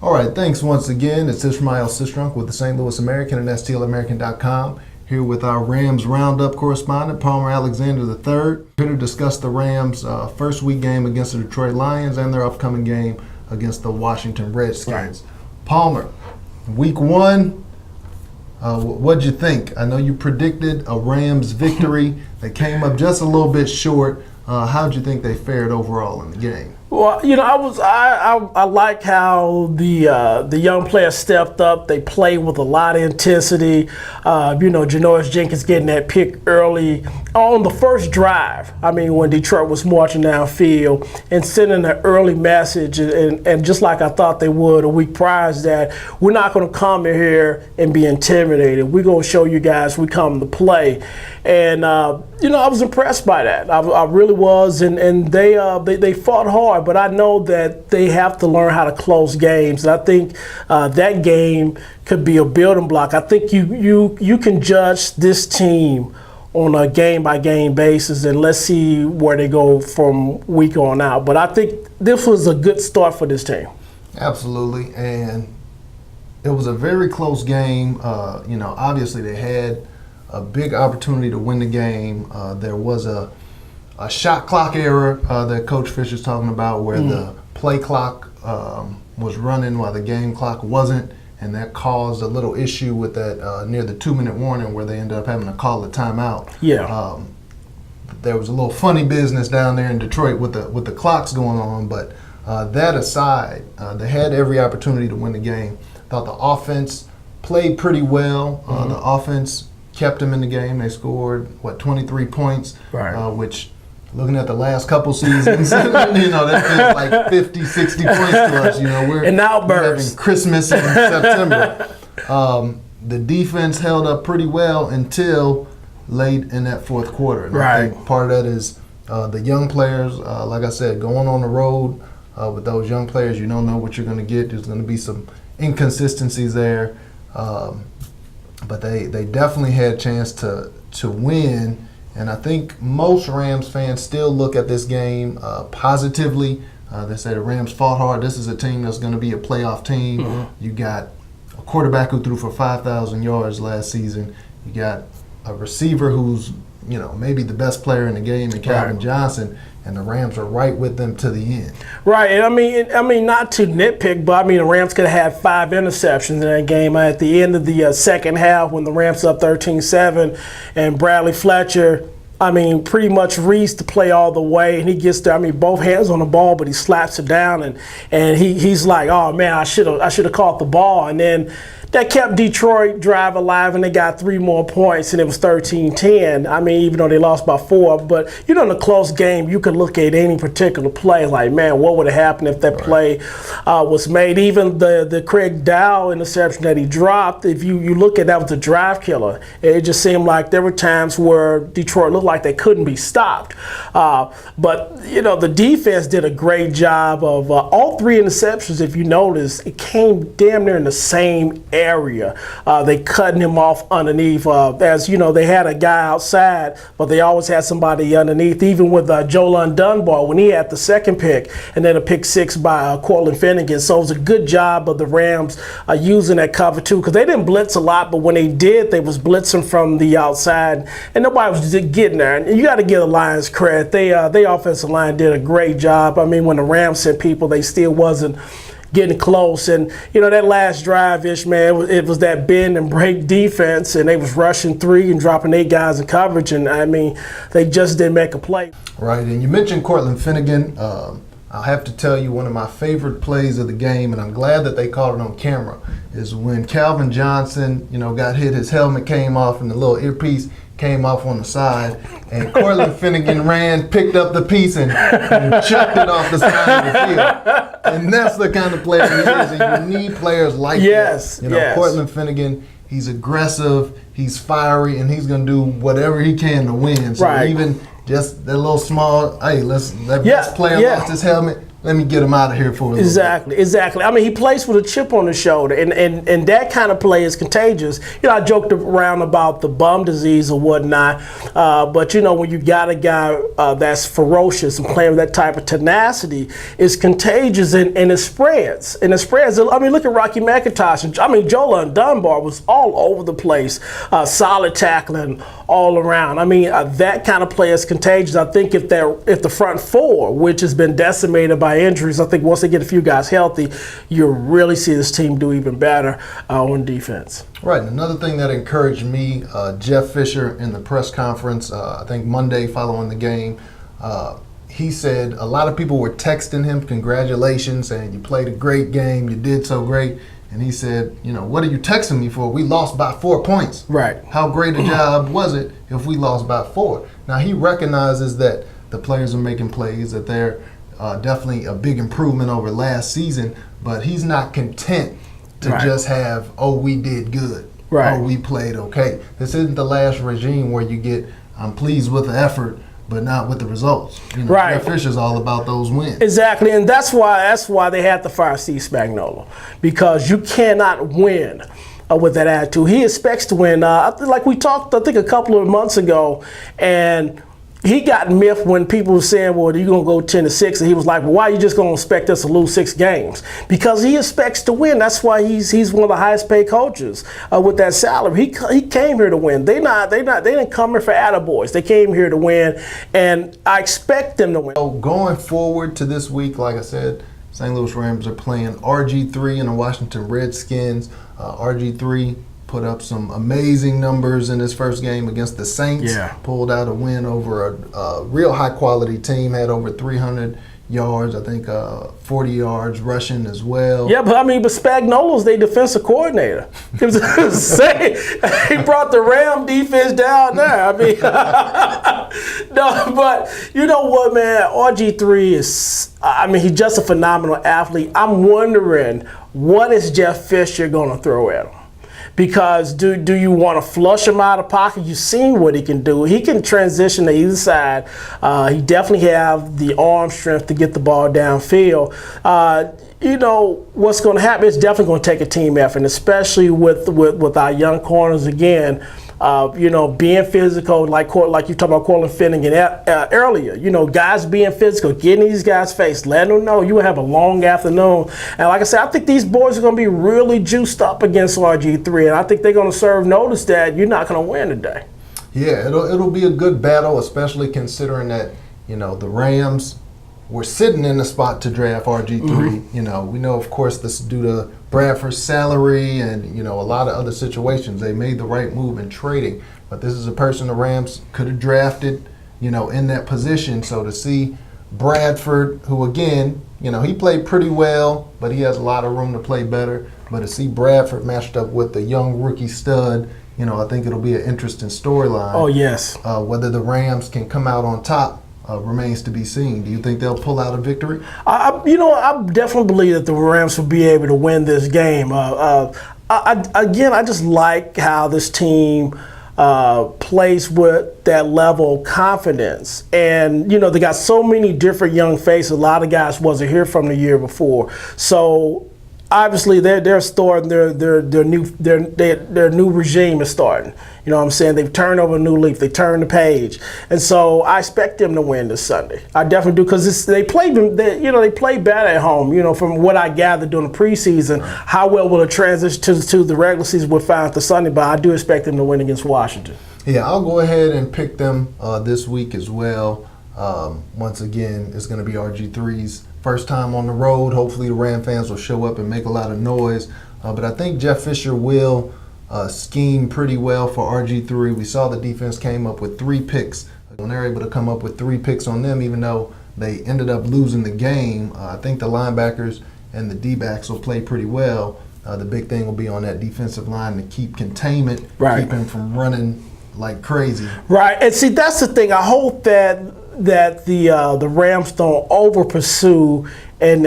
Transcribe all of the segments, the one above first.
All right, thanks once again. It's Ishmael Sistrunk with the St. Louis American and STLamerican.com. Here with our Rams Roundup correspondent, Palmer Alexander III, here to discuss the Rams' first week game against the Detroit Lions and their upcoming game against the Washington Redskins. Right. Palmer, week one, what'd you think? I know you predicted a Rams victory. They came up just a little bit short. How'd you think they fared overall in the game? Well, I like how the young players stepped up. They played with a lot of intensity. Janoris Jenkins getting that pick early on the first drive. I mean, when Detroit was marching downfield and sending an early message, and just like I thought they would a week prior, is that we're not going to come in here and be intimidated. We're going to show you guys we come to play. And I was impressed by that. I really was, and they fought hard. But I know that they have to learn how to close games. And I think that game could be a building block. I think you can judge this team on a game-by-game basis, and let's see where they go from week on out. But I think this was a good start for this team. Absolutely, and it was a very close game. Obviously they had a big opportunity to win the game. There was a shot clock error that Coach Fisher's talking about where the play clock was running while the game clock wasn't, and that caused a little issue with that near the 2-minute warning where they ended up having to call a timeout. Yeah. There was a little funny business down there in Detroit with the clocks going on, but that aside, they had every opportunity to win the game. Thought the offense played pretty well. The offense kept them in the game. They scored 23 points, right. Which, looking at the last couple seasons, that feels like 50, 60 points to us. We're having Christmas in September. The defense held up pretty well until late in that fourth quarter. And right. I think part of that is the young players, like I said, going on the road with those young players, you don't know what you're going to get. There's going to be some inconsistencies there. But they definitely had a chance to win. And I think most Rams fans still look at this game positively. They say the Rams fought hard. This is a team that's going to be a playoff team. Mm-hmm. You got a quarterback who threw for 5,000 yards last season. You got a receiver who's maybe the best player in the game in Calvin Johnson. And the Rams are right with them to the end. Right, and I mean, not to nitpick, but the Rams could have had 5 interceptions in that game. At the end of the second half, when the Rams up 13-7, and Bradley Fletcher, pretty much reads the play all the way, and he gets there. Both hands on the ball, but he slaps it down, and he's like, "Oh man, I should have caught the ball," and then. That kept Detroit drive alive, and they got 3 more points, and it was 13-10. Even though they lost by 4. But, in a close game, you could look at any particular play like, man, what would have happened if that play was made? Even the Craig Dow interception that he dropped, if you look at that was the drive killer. It just seemed like there were times where Detroit looked like they couldn't be stopped. But the defense did a great job of all 3 interceptions, if you notice, it came damn near in the same area. They cutting him off underneath. As they had a guy outside, but they always had somebody underneath. Even with Jolon Dunbar, when he had the second pick, and then a pick 6 by Cortland Finnegan. So it was a good job of the Rams using that cover too, because they didn't blitz a lot, but when they did, they was blitzing from the outside, and nobody was just getting there. And you got to give the Lions credit. They offensive line did a great job. When the Rams sent people, they still wasn't getting close. And that last drive, Ishmael, it was that bend and break defense, and they was rushing 3 and dropping 8 guys in coverage, and they just didn't make a play. Right, and you mentioned Cortland Finnegan. I'll have to tell you, one of my favorite plays of the game, and I'm glad that they caught it on camera, is when Calvin Johnson, got hit, his helmet came off, and the little earpiece came off on the side, and Cortland Finnegan ran, picked up the piece, and chucked it off the side of the field. And that's the kind of player he is, and you need players like that. Yes. Cortland Finnegan, he's aggressive, he's fiery, and he's going to do whatever he can to win. So even just that little small, hey, that best player lost his helmet, let me get him out of here for a little bit. Exactly. I mean, he plays with a chip on his shoulder, and that kind of play is contagious. You know, I joked around about the bum disease or whatnot, but you know, when you got a guy that's ferocious and playing with that type of tenacity, it's contagious and it spreads. And it spreads. I mean, look at Rocky McIntosh. I mean, Jola and Dunbar was all over the place, solid tackling all around. I mean, that kind of play is contagious. I think if the front four, which has been decimated by injuries, I think once they get a few guys healthy, you'll really see this team do even better on defense. Right. And another thing that encouraged me, Jeff Fisher in the press conference, I think Monday following the game, he said a lot of people were texting him congratulations, saying you played a great game, you did so great. And he said, you know, what are you texting me for? We lost by 4 points. Right. How great a job was it if we lost by 4? Now, he recognizes that the players are making plays, that they're definitely a big improvement over last season, but he's not content to just have, oh, we did good. Right. Oh, we played okay. This isn't the last regime where you get, I'm pleased with the effort, but not with the results. You know, Right. Jeff Fisher's all about those wins. Exactly, and that's why they had to fire Steve Spagnuolo, because you cannot win with that attitude. He expects to win. Like we talked, I think a couple of months ago, and he got miffed when people were saying, well, you're going to go 10-6, and he was like, well, why are you just going to expect us to lose 6 games? Because he expects to win. That's why he's one of the highest paid coaches with that salary. He came here to win. They didn't come here for attaboys. They came here to win, and I expect them to win. So going forward to this week, like I said, St. Louis Rams are playing RG3 and the Washington Redskins. RG3 put up some amazing numbers in his first game against the Saints. Yeah. Pulled out a win over a real high-quality team, had over 300 yards, I think 40 yards rushing as well. Yeah, but Spagnuolo's their defensive coordinator. He brought the Ram defense down there. I mean, no, but you know what, man? RG3 is, he's just a phenomenal athlete. I'm wondering, what is Jeff Fisher going to throw at him? Because do you want to flush him out of pocket? You've seen what he can do. He can transition to either side. He definitely have the arm strength to get the ball downfield. You know, what's going to happen is definitely going to take a team effort, especially with our young corners again. You know, being physical, like you talked about Cortland Finnegan earlier. You know, guys being physical, getting these guys face, letting them know you have a long afternoon. And like I said, I think these boys are going to be really juiced up against RG3, and I think they're going to serve notice that you're not going to win today. Yeah, it'll be a good battle, especially considering that, you know, the Rams were sitting in the spot to draft RG3. Mm-hmm. You know, we know, of course, this is due to Bradford's salary and, you know, a lot of other situations. They made the right move in trading. But this is a person the Rams could have drafted, you know, in that position. So to see Bradford, who, again, you know, he played pretty well, but he has a lot of room to play better. But to see Bradford matched up with the young rookie stud, you know, I think it'll be an interesting storyline. Oh, yes. Whether the Rams can come out on top remains to be seen. Do you think they'll pull out a victory? I definitely believe that the Rams will be able to win this game. I just like how this team plays with that level of confidence. And, you know, they got so many different young faces. A lot of guys wasn't here from the year before. So obviously they're starting their new regime is starting. You know what I'm saying? They've turned over a new leaf. They turned the page, and so I expect them to win this Sunday. I definitely do, because they play bad at home. You know, from what I gathered during the preseason, how well will it transition to the regular season? We'll find out the Sunday, but I do expect them to win against Washington. Yeah, I'll go ahead and pick them this week as well. Once again, it's going to be RG3's first time on the road. Hopefully the Ram fans will show up and make a lot of noise. But I think Jeff Fisher will scheme pretty well for RG3. We saw the defense came up with 3 picks. When they're able to come up with 3 picks on them, even though they ended up losing the game, I think the linebackers and the D-backs will play pretty well. The big thing will be on that defensive line to keep containment, keep him from running like crazy. Right, and see, that's the thing. I hope that the Rams don't over pursue And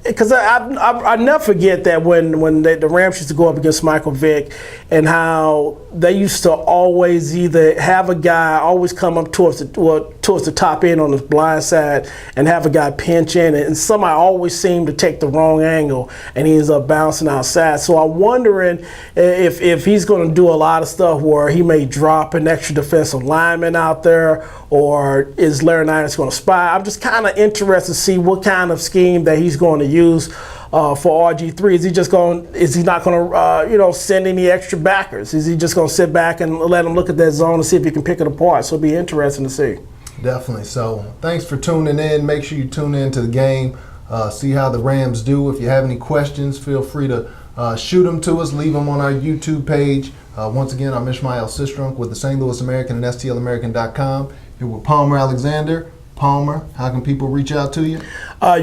because I never forget that when the Rams used to go up against Michael Vick, and how they used to always either have a guy always come up towards the top end on the blind side and have a guy pinch in, and somebody always seemed to take the wrong angle and he ends up bouncing outside. So I'm wondering if he's going to do a lot of stuff where he may drop an extra defensive lineman out there, or is Larry Niners going to spy? I'm just kind of interested to see what kind of scheme that he's going to use for RG3. Is he not going to send any extra backers? Is he just going to sit back and let him look at that zone and see if he can pick it apart? So it'll be interesting to see. Definitely. So thanks for tuning in. Make sure you tune in to the game, see how the Rams do. If you have any questions, feel free to shoot them to us, leave them on our YouTube page. Once again, I'm Ishmael Sistrunk with the St. Louis American and STLamerican.com. Here with Palmer Alexander. Palmer, how can people reach out to you?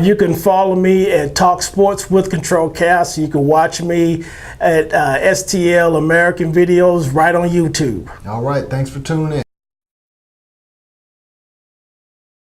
You can follow me at Talk Sports with Control Cast. You can watch me at STL American videos right on YouTube. All right. Thanks for tuning in.